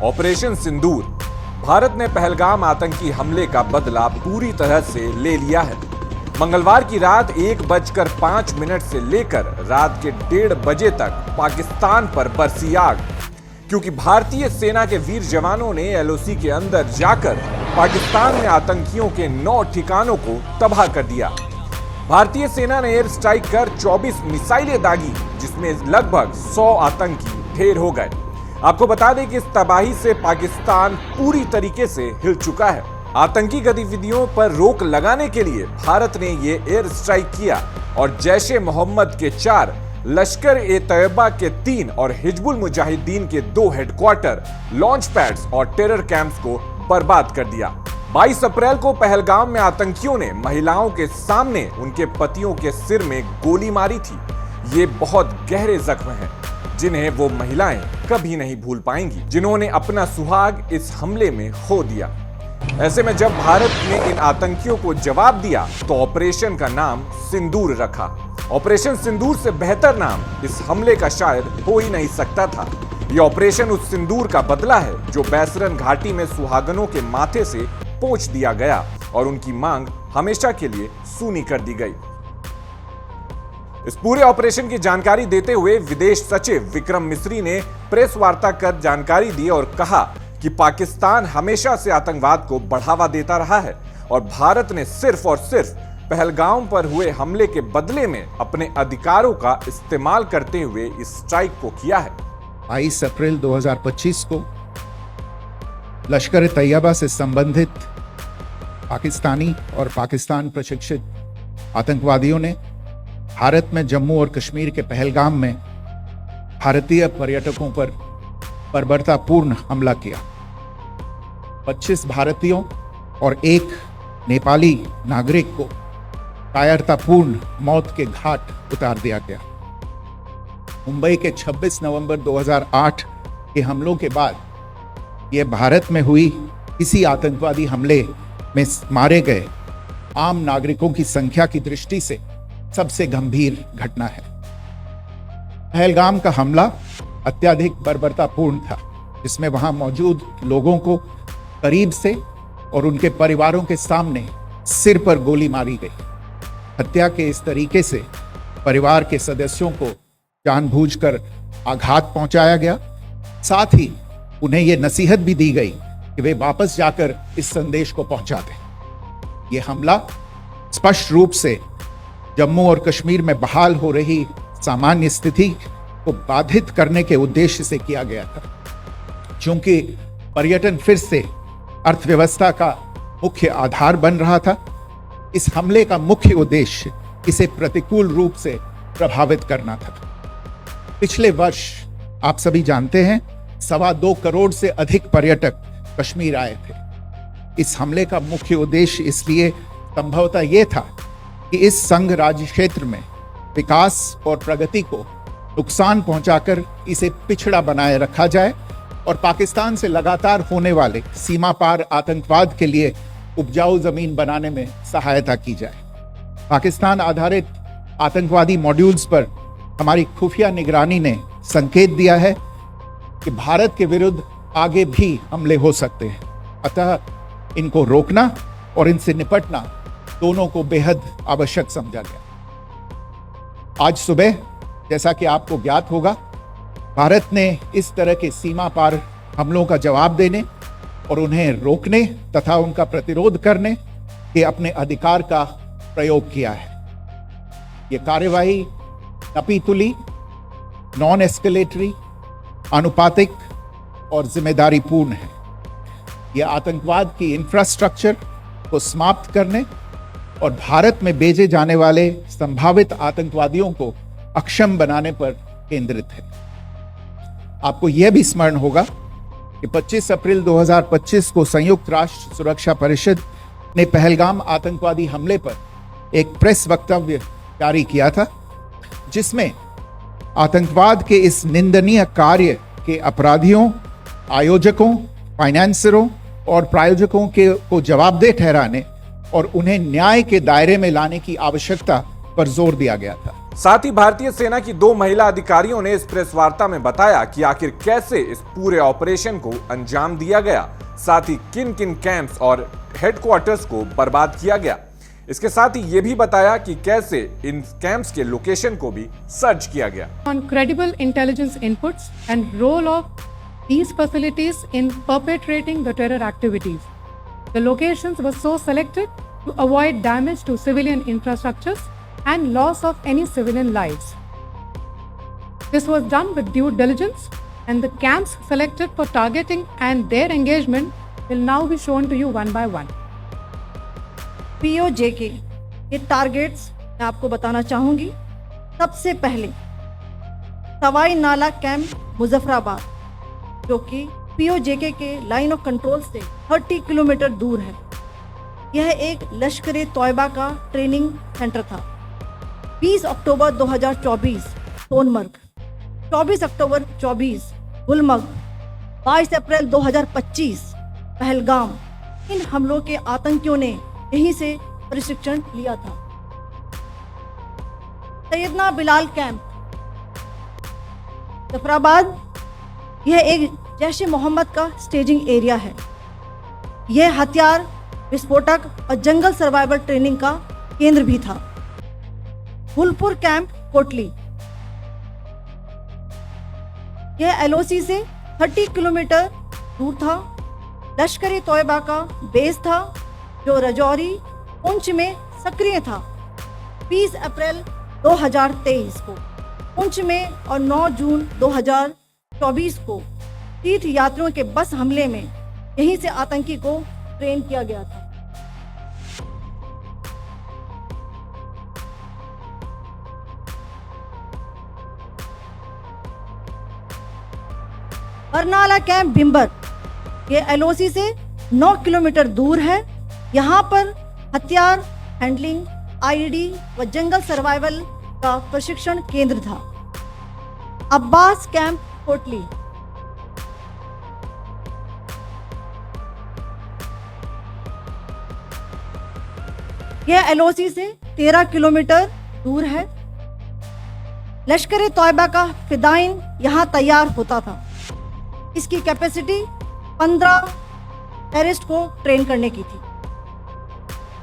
Operation सिंदूर। भारत ने पहलगाम आतंकी हमले का बदला पूरी तरह से ले लिया है। मंगलवार की रात 1:05 से लेकर रात के 1:30 बजे तक पाकिस्तान पर बरसी आग, क्योंकि भारतीय सेना के वीर जवानों ने एलओसी के अंदर जाकर पाकिस्तान में आतंकियों के 9 ठिकानों को तबाह कर दिया। भारतीय सेना ने एयर स्ट्राइक कर 24 मिसाइलें दागी, जिसमें लगभग 100 आतंकी ढेर हो गए। आपको बता दें कि इस तबाही से पाकिस्तान पूरी तरीके से हिल चुका है। आतंकी गतिविधियों पर रोक लगाने के लिए भारत ने ये एयर स्ट्राइक किया और जैश-ए मोहम्मद के 4, लश्कर-ए-तैयबा के 3 और हिजबुल मुजाहिदीन के 2 हेडक्वार्टर, लॉन्च पैड्स और टेरर कैंप्स को बर्बाद कर दिया। 22 अप्रैल को पहलगाम में आतंकियों ने महिलाओं के सामने उनके पतियों के सिर में गोली मारी थी। ये बहुत गहरे जख्म हैं, जिन्हें वो महिलाएं कभी नहीं भूल पाएंगी, जिन्होंने अपना सुहाग इस हमले में खो दिया। ऐसे में जब भारत ने इन आतंकियों को जवाब दिया तो ऑपरेशन का नाम सिंदूर रखा। ऑपरेशन सिंदूर से बेहतर नाम इस हमले का शायद हो ही नहीं सकता था। यह ऑपरेशन उस सिंदूर का बदला है जो बैसरन घाटी में सुहागनों के माथे से पोंछ दिया गया और उनकी मांग हमेशा के लिए सूनी कर दी गई। इस पूरे ऑपरेशन की जानकारी देते हुए विदेश सचिव विक्रम मिस्री ने प्रेस वार्ता कर जानकारी दी और कहा कि पाकिस्तान हमेशा से आतंकवाद को बढ़ावा देता रहा है और भारत ने सिर्फ और सिर्फ पहलगाम पर हुए हमले के बदले में अपने अधिकारों का इस्तेमाल करते हुए इस स्ट्राइक को किया है। 22 अप्रैल 2025 को लश्कर-ए-तैयबा से संबंधित पाकिस्तानी और पाकिस्तान प्रशिक्षित आतंकवादियों ने भारत में जम्मू और कश्मीर के पहलगाम में भारतीय पर्यटकों पर बर्बरतापूर्ण हमला किया। 25 भारतीयों और 1 नेपाली नागरिक को कायरतापूर्ण मौत के घाट उतार दिया गया। मुंबई के 26 नवंबर 2008 के हमलों के बाद यह भारत में हुई किसी आतंकवादी हमले में मारे गए आम नागरिकों की संख्या की दृष्टि से सबसे गंभीर घटना है। पहलगाम का हमला अत्यधिक बर्बरतापूर्ण था, जिसमें वहां मौजूद लोगों को करीब से और उनके परिवारों के सामने सिर पर गोली मारी गई। हत्या के इस तरीके से परिवार के सदस्यों को जानबूझकर आघात पहुंचाया गया। साथ ही उन्हें यह नसीहत भी दी गई कि वे वापस जाकर इस संदेश को पहुंचा दें। यह हमला स्पष्ट रूप से जम्मू और कश्मीर में बहाल हो रही सामान्य स्थिति को बाधित करने के उद्देश्य से किया गया था। चूंकि पर्यटन फिर से अर्थव्यवस्था का मुख्य आधार बन रहा था, इस हमले का मुख्य उद्देश्य इसे प्रतिकूल रूप से प्रभावित करना था। पिछले वर्ष आप सभी जानते हैं 2.25 करोड़ से अधिक पर्यटक कश्मीर आए थे। इस हमले का मुख्य उद्देश्य इसलिए संभवतः यह था कि इस संघ राज्य क्षेत्र में विकास और प्रगति को नुकसान पहुंचाकर इसे पिछड़ा बनाए रखा जाए और पाकिस्तान से लगातार होने वाले सीमा पार आतंकवाद के लिए उपजाऊ जमीन बनाने में सहायता की जाए। पाकिस्तान आधारित आतंकवादी मॉड्यूल्स पर हमारी खुफिया निगरानी ने संकेत दिया है कि भारत के विरुद्ध आगे भी हमले हो सकते हैं। अतः इनको रोकना और इनसे निपटना दोनों को बेहद आवश्यक समझा गया। आज सुबह, जैसा कि आपको ज्ञात होगा, भारत ने इस तरह के सीमा पार हमलों का जवाब देने और उन्हें रोकने तथा उनका प्रतिरोध करने के अपने अधिकार का प्रयोग किया है। यह कार्यवाही नपीतुली, नॉन एस्केलेटरी, आनुपातिक और जिम्मेदारीपूर्ण है। यह आतंकवाद की इंफ्रास्ट्रक्चर को समाप्त करने और भारत में भेजे जाने वाले संभावित आतंकवादियों को अक्षम बनाने पर केंद्रित है। आपको यह भी स्मरण होगा कि 25 अप्रैल 2025 को संयुक्त राष्ट्र सुरक्षा परिषद ने पहलगाम आतंकवादी हमले पर एक प्रेस वक्तव्य जारी किया था, जिसमें आतंकवाद के इस निंदनीय कार्य के अपराधियों, आयोजकों, फाइनेंसरों और प्रायोजकों को जवाबदेह ठहराने और उन्हें न्याय के दायरे में लाने की आवश्यकता पर जोर दिया गया था। साथ ही भारतीय सेना की 2 महिला अधिकारियों ने इस प्रेस वार्ता में बताया कि आखिर कैसे इस पूरे ऑपरेशन को अंजाम दिया गया, साथ ही किन किन कैंप्स और हेडक्वार्टर्स को बर्बाद किया गया। इसके साथ ही ये भी बताया कि कैसे इन कैंप्स के लोकेशन को भी सर्च किया गया। On credible intelligence inputs and role of these facilities in perpetrating the terror activities, the locations were so selected to avoid damage to civilian infrastructures and loss of any civilian lives. This was done with due diligence, and the camps selected for targeting and their engagement will now be shown to you one by one. POJK के targets मैं आपको बताना चाहूँगी। सबसे पहले सवाई नाला camp Muzaffarabad, जो कि POJK के लाइन ऑफ कंट्रोल से 30 किलोमीटर दूर है। यह एक लश्कर तोयबा का ट्रेनिंग सेंटर था। 20 अक्टूबर 2024 सोनमर्ग, 24 अक्टूबर 24 गुलमर्ग, 22 अप्रैल 2025 पहलगाम, इन हमलों के आतंकियों ने यहीं से प्रशिक्षण लिया था। सैयदना बिलाल कैंप जफराबाद, यह एक जैश ए मोहम्मद का स्टेजिंग एरिया है। यह हथियार, विस्फोटक और जंगल सर्वाइवल ट्रेनिंग का केंद्र भी था। फुलपुर कैंप कोटली, यह LOC से 30 किलोमीटर दूर था। लश्कर तोयबा का बेस था, जो रजौरी पुंछ में सक्रिय था। 20 अप्रैल 2023 को पुंछ में और 9 जून 2024 को तीर्थ यात्रियों के बस हमले में यहीं से आतंकी को ट्रेन किया गया था। बरनाला कैंप भिंबर, ये LOC से 9 किलोमीटर दूर है। यहाँ पर हथियार हैंडलिंग, IED व जंगल सर्वाइवल का प्रशिक्षण केंद्र था। अब्बास कैंप कोटली, यह LOC से 13 किलोमीटर दूर है। लश्कर तोयबा का फिदाइन यहाँ तैयार होता था। इसकी कैपेसिटी 15 टेररिस्ट को ट्रेन करने की थी।